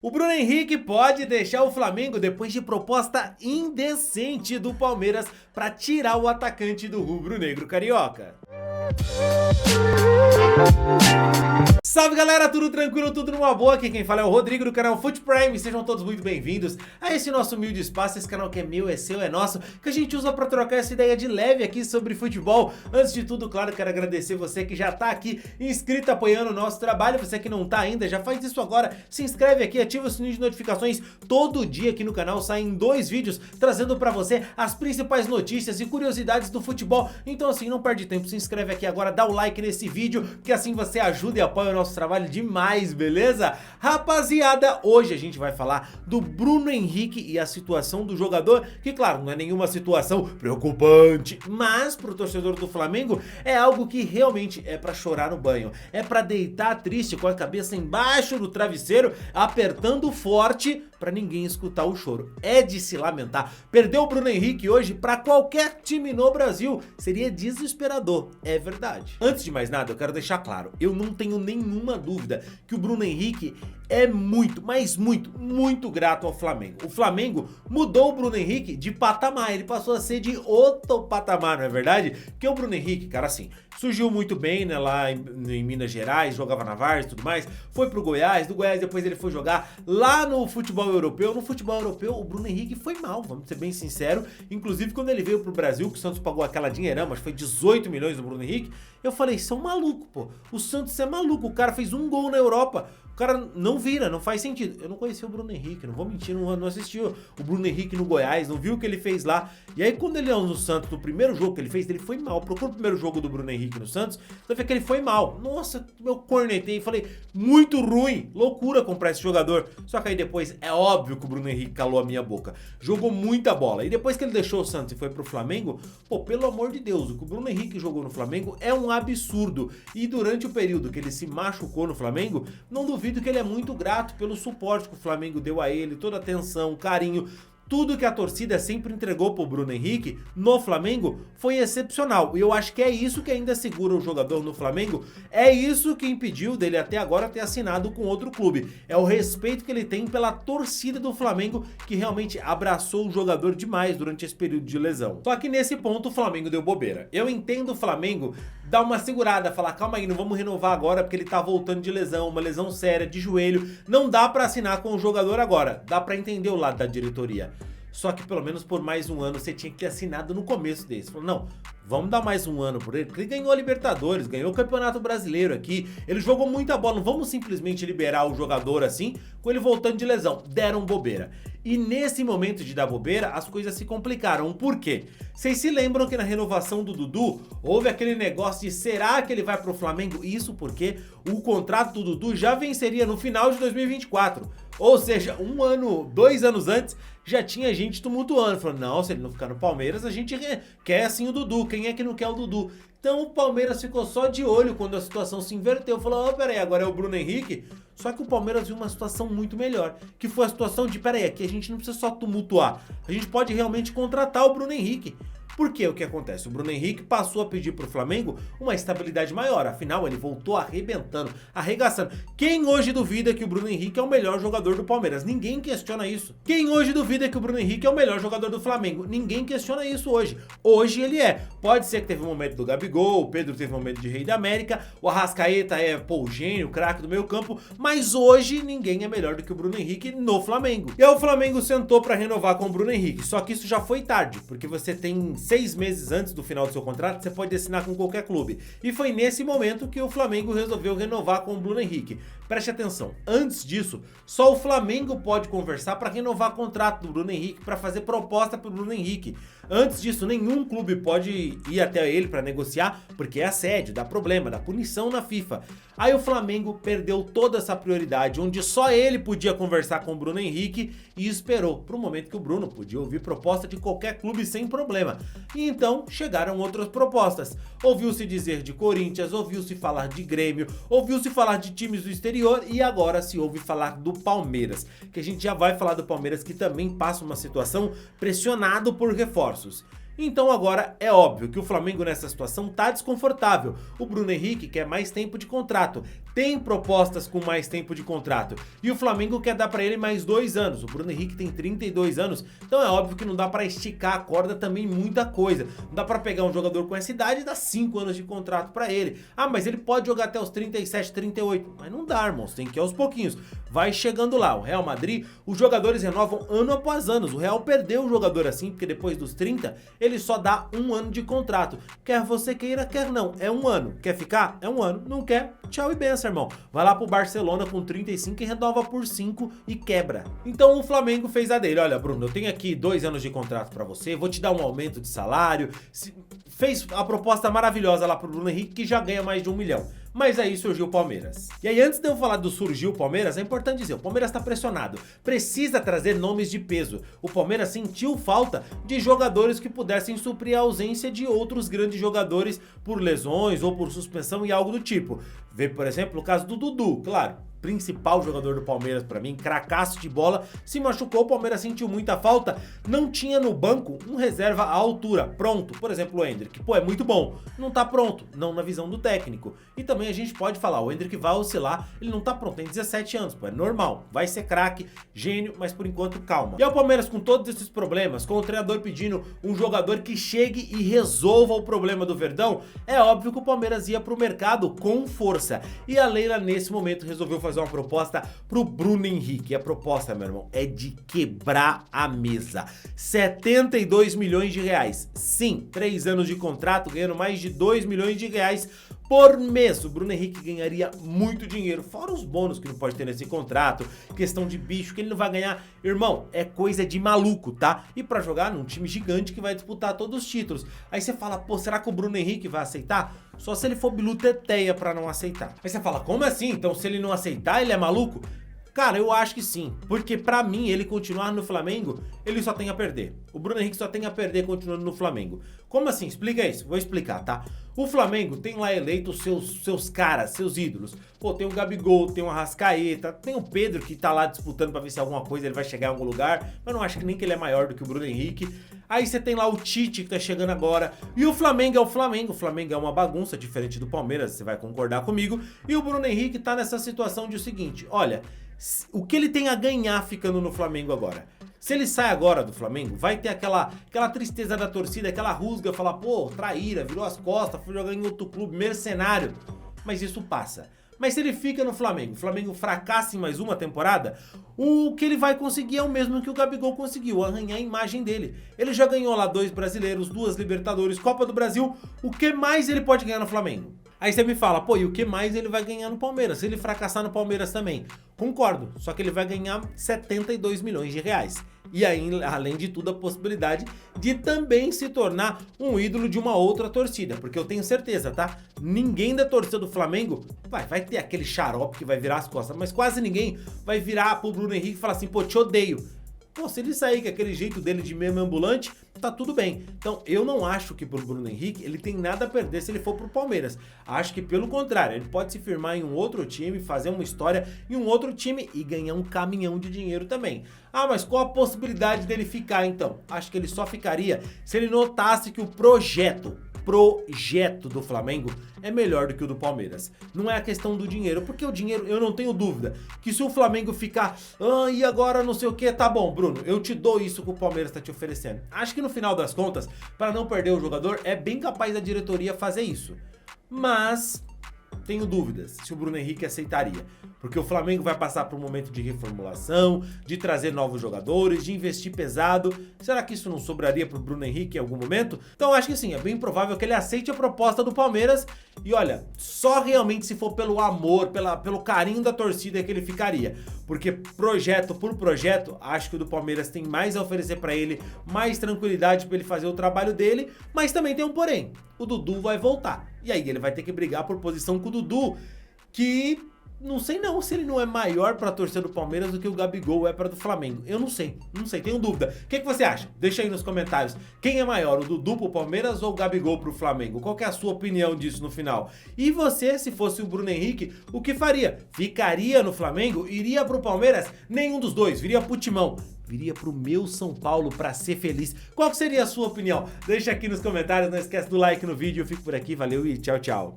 O Bruno Henrique pode deixar o Flamengo depois de proposta indecente do Palmeiras para tirar o atacante do rubro-negro carioca. Salve galera, tudo tranquilo, tudo numa boa? Aqui quem fala é o Rodrigo do canal Fute Prime. Sejam todos muito bem-vindos a esse nosso humilde espaço, esse canal que é meu, é seu, é nosso, que a gente usa para trocar essa ideia de leve aqui sobre futebol. Antes de tudo, claro, quero agradecer você que já tá aqui inscrito, apoiando o nosso trabalho. Você que não tá ainda, já faz isso agora, se inscreve aqui, ativa o sininho de notificações. Todo dia aqui no canal saem 2 vídeos trazendo para você as principais notícias e curiosidades do futebol. Então assim, não perde tempo, se inscreve aqui agora, dá o like nesse vídeo, que assim você ajuda e apoia o nosso trabalho demais, beleza? Rapaziada, hoje a gente vai falar do Bruno Henrique e a situação do jogador, que claro, não é nenhuma situação preocupante, mas pro torcedor do Flamengo é algo que realmente é pra chorar no banho, é pra deitar triste com a cabeça embaixo do travesseiro, apertando forte pra ninguém escutar o choro. É de se lamentar. Perder o Bruno Henrique hoje pra qualquer time no Brasil seria desesperador, é verdade. Antes de mais nada, eu quero deixar claro, eu não tenho nenhuma dúvida que o Bruno Henrique é muito, mas muito grato ao Flamengo. O Flamengo mudou o Bruno Henrique de patamar, ele passou a ser de outro patamar, não é verdade? Porque o Bruno Henrique, cara, assim, surgiu muito bem, né, lá em Minas Gerais, jogava na Várzea e tudo mais, foi pro Goiás, do Goiás depois ele foi jogar lá no futebol europeu. No futebol europeu o Bruno Henrique foi mal, vamos ser bem sinceros, inclusive quando ele veio pro Brasil, que o Santos pagou aquela dinheirama, mas foi 18 milhões do Bruno Henrique, eu falei, são maluco, pô, o Santos é maluco, o cara fez um gol na Europa, o cara não vira, não faz sentido. Eu não conhecia o Bruno Henrique, não vou mentir, não assisti o Bruno Henrique no Goiás, não viu o que ele fez lá. E aí quando ele é no Santos, no primeiro jogo que ele fez, ele foi mal. Procura o primeiro jogo do Bruno Henrique no Santos, você vê que ele foi mal. Nossa, eu cornetei e falei, muito ruim, loucura comprar esse jogador. Só que aí depois, é óbvio que o Bruno Henrique calou a minha boca. Jogou muita bola. E depois que ele deixou o Santos e foi pro Flamengo, pô, pelo amor de Deus, o que o Bruno Henrique jogou no Flamengo é um absurdo. E durante o período que ele se machucou no Flamengo, não duvido que ele é muito grato pelo suporte que o Flamengo deu a ele, toda a atenção, carinho. Tudo que a torcida sempre entregou pro Bruno Henrique no Flamengo foi excepcional. E eu acho que é isso que ainda segura o jogador no Flamengo. É isso que impediu dele até agora ter assinado com outro clube. É o respeito que ele tem pela torcida do Flamengo, que realmente abraçou o jogador demais durante esse período de lesão. Só que nesse ponto o Flamengo deu bobeira. Eu entendo o Flamengo dar uma segurada, falar, calma aí, não vamos renovar agora porque ele tá voltando de lesão, uma lesão séria, de joelho. Não dá pra assinar com o jogador agora. Dá pra entender o lado da diretoria. Só que pelo menos por mais um ano você tinha que ter assinado no começo desse. Falou, não, vamos dar mais um ano por ele, porque ele ganhou a Libertadores, ganhou o Campeonato Brasileiro aqui, ele jogou muita bola, não vamos simplesmente liberar o jogador assim, com ele voltando de lesão. Deram bobeira. E nesse momento de dar bobeira, as coisas se complicaram. Por quê? Vocês se lembram que na renovação do Dudu, houve aquele negócio de será que ele vai pro Flamengo? Isso porque o contrato do Dudu já venceria no final de 2024. Ou seja, 2 anos antes, já tinha gente tumultuando, falando, não, se ele não ficar no Palmeiras, a gente quer assim o Dudu, quem é que não quer o Dudu? Então o Palmeiras ficou só de olho quando a situação se inverteu, falou, peraí, agora é o Bruno Henrique? Só que o Palmeiras viu uma situação muito melhor, que foi a situação de, peraí, aqui a gente não precisa só tumultuar, a gente pode realmente contratar o Bruno Henrique. Porque o que acontece? O Bruno Henrique passou a pedir pro Flamengo uma estabilidade maior, afinal ele voltou arrebentando, arregaçando. Quem hoje duvida que o Bruno Henrique é o melhor jogador do Palmeiras? Ninguém questiona isso. Quem hoje duvida que o Bruno Henrique é o melhor jogador do Flamengo? Ninguém questiona isso hoje. Hoje ele é. Pode ser que teve um momento do Gabigol, o Pedro teve um momento de Rei da América, o Arrascaeta é, pô, o gênio, o craque do meio campo, mas hoje ninguém é melhor do que o Bruno Henrique no Flamengo. E aí o Flamengo sentou pra renovar com o Bruno Henrique, só que isso já foi tarde, porque você tem 6 meses antes do final do seu contrato, você pode assinar com qualquer clube. E foi nesse momento que o Flamengo resolveu renovar com o Bruno Henrique. Preste atenção, antes disso, só o Flamengo pode conversar para renovar o contrato do Bruno Henrique, para fazer proposta para o Bruno Henrique. Antes disso, nenhum clube pode ir até ele para negociar, porque é assédio, dá problema, dá punição na FIFA. Aí o Flamengo perdeu toda essa prioridade, onde só ele podia conversar com o Bruno Henrique e esperou para o momento que o Bruno podia ouvir proposta de qualquer clube sem problema. E então chegaram outras propostas. Ouviu-se dizer de Corinthians, ouviu-se falar de Grêmio, ouviu-se falar de times do exterior e agora se ouve falar do Palmeiras, que a gente já vai falar do Palmeiras, que também passa uma situação pressionado por reforços. Então agora é óbvio que o Flamengo nessa situação tá desconfortável. O Bruno Henrique quer mais tempo de contrato, tem propostas com mais tempo de contrato e o Flamengo quer dar pra ele mais 2 anos. O Bruno Henrique tem 32 anos, então é óbvio que não dá pra esticar a corda também muita coisa. Não dá pra pegar um jogador com essa idade e dar 5 anos de contrato pra ele. Ah, mas ele pode jogar até os 37, 38. Mas não dá, irmãos, tem que ir aos pouquinhos. Vai chegando lá. O Real Madrid, os jogadores renovam ano após ano. O Real perdeu o jogador assim, porque depois dos 30, ele só dá 1 ano de contrato. Quer você queira, quer não. É 1 ano. Quer ficar? É 1 ano. Não quer? Tchau e benção, irmão. Vai lá pro Barcelona com 35 e renova por 5 e quebra. Então o Flamengo fez a dele. Olha, Bruno, eu tenho aqui 2 anos de contrato pra você, vou te dar um aumento de salário. Fez a proposta maravilhosa lá pro Bruno Henrique, que já ganha mais de 1 milhão. Mas aí surgiu o Palmeiras. E aí, antes de eu falar do surgiu o Palmeiras, é importante dizer, o Palmeiras tá pressionado, precisa trazer nomes de peso. O Palmeiras sentiu falta de jogadores que pudessem suprir a ausência de outros grandes jogadores por lesões ou por suspensão e algo do tipo. Vê, por exemplo, o caso do Dudu, claro. Principal jogador do Palmeiras pra mim, cracaço de bola, se machucou, o Palmeiras sentiu muita falta, não tinha no banco um reserva à altura, pronto, por exemplo o Endrick, pô, é muito bom, não tá pronto, não na visão do técnico, e também a gente pode falar, o Endrick vai oscilar, ele não tá pronto, tem 17 anos, pô, é normal, vai ser craque, gênio, mas por enquanto calma. E é o Palmeiras com todos esses problemas, com o treinador pedindo um jogador que chegue e resolva o problema do Verdão, é óbvio que o Palmeiras ia pro mercado com força, e a Leila nesse momento resolveu fazer uma proposta pro Bruno Henrique. A proposta, meu irmão, é de quebrar a mesa. 72 milhões de reais. Sim, 3 anos de contrato, ganhando mais de 2 milhões de reais por mês. O Bruno Henrique ganharia muito dinheiro, fora os bônus que não pode ter nesse contrato, questão de bicho que ele não vai ganhar. Irmão, é coisa de maluco, tá? E pra jogar num time gigante que vai disputar todos os títulos. Aí você fala, pô, será que o Bruno Henrique vai aceitar? Só se ele for bilu teteia pra não aceitar. Aí você fala, como assim? Então se ele não aceitar, ele é maluco? Cara, eu acho que sim, porque pra mim, ele continuar no Flamengo, ele só tem a perder. O Bruno Henrique só tem a perder continuando no Flamengo. Como assim? Explica isso. Vou explicar, tá? O Flamengo tem lá eleito seus caras, seus ídolos. Pô, tem o Gabigol, tem o Arrascaeta, tem o Pedro que tá lá disputando pra ver se alguma coisa ele vai chegar em algum lugar, mas não acho que nem que ele é maior do que o Bruno Henrique. Aí você tem lá o Tite que tá chegando agora, e o Flamengo é o Flamengo. O Flamengo é uma bagunça, diferente do Palmeiras, você vai concordar comigo. E o Bruno Henrique tá nessa situação de o seguinte, olha, o que ele tem a ganhar ficando no Flamengo agora? Se ele sai agora do Flamengo, vai ter aquela tristeza da torcida, aquela rusga, falar, pô, traíra, virou as costas, foi jogar em outro clube, mercenário. Mas isso passa. Mas se ele fica no Flamengo, o Flamengo fracassa em mais uma temporada, o que ele vai conseguir é o mesmo que o Gabigol conseguiu, arranhar a imagem dele. Ele já ganhou lá 2 brasileiros, 2 Libertadores, Copa do Brasil, o que mais ele pode ganhar no Flamengo? Aí você me fala, pô, e o que mais ele vai ganhar no Palmeiras? Se ele fracassar no Palmeiras também. Concordo, só que ele vai ganhar 72 milhões de reais. E aí, além de tudo, a possibilidade de também se tornar um ídolo de uma outra torcida. Porque eu tenho certeza, tá? Ninguém da torcida do Flamengo vai ter aquele xarope que vai virar as costas, mas quase ninguém vai virar pro Bruno Henrique e falar assim, pô, te odeio. Pô, se ele sair com aquele jeito dele de meme ambulante, tá tudo bem. Então, eu não acho que pro Bruno Henrique ele tem nada a perder se ele for pro Palmeiras. Acho que pelo contrário, ele pode se firmar em um outro time, fazer uma história em um outro time e ganhar um caminhão de dinheiro também. Ah, mas qual a possibilidade dele ficar então? Acho que ele só ficaria se ele notasse que o projeto do Flamengo é melhor do que o do Palmeiras. Não é a questão do dinheiro, porque o dinheiro, eu não tenho dúvida, que se o Flamengo ficar, e agora não sei o que, tá bom, Bruno, eu te dou isso que o Palmeiras tá te oferecendo. Acho que no final das contas, para não perder o jogador, é bem capaz da diretoria fazer isso. Mas tenho dúvidas se o Bruno Henrique aceitaria, porque o Flamengo vai passar por um momento de reformulação, de trazer novos jogadores, de investir pesado. Será que isso não sobraria pro Bruno Henrique em algum momento? Então acho que sim, é bem provável que ele aceite a proposta do Palmeiras e olha, só realmente se for pelo amor, pelo carinho da torcida é que ele ficaria, porque projeto por projeto, acho que o do Palmeiras tem mais a oferecer pra ele, mais tranquilidade pra ele fazer o trabalho dele, mas também tem um porém, o Dudu vai voltar, e aí ele vai ter que brigar por posição com o Dudu, que não sei não se ele não é maior pra torcida do Palmeiras do que o Gabigol é pra do Flamengo. Eu não sei, tenho dúvida. O que você acha? Deixa aí nos comentários. Quem é maior, o Dudu pro Palmeiras ou o Gabigol pro Flamengo? Qual que é a sua opinião disso no final? E você, se fosse o Bruno Henrique, o que faria? Ficaria no Flamengo? Iria pro Palmeiras? Nenhum dos dois, viria pro Timão. viria pro meu São Paulo pra ser feliz? Qual que seria a sua opinião? Deixa aqui nos comentários, não esquece do like no vídeo, eu fico por aqui, valeu e tchau, tchau.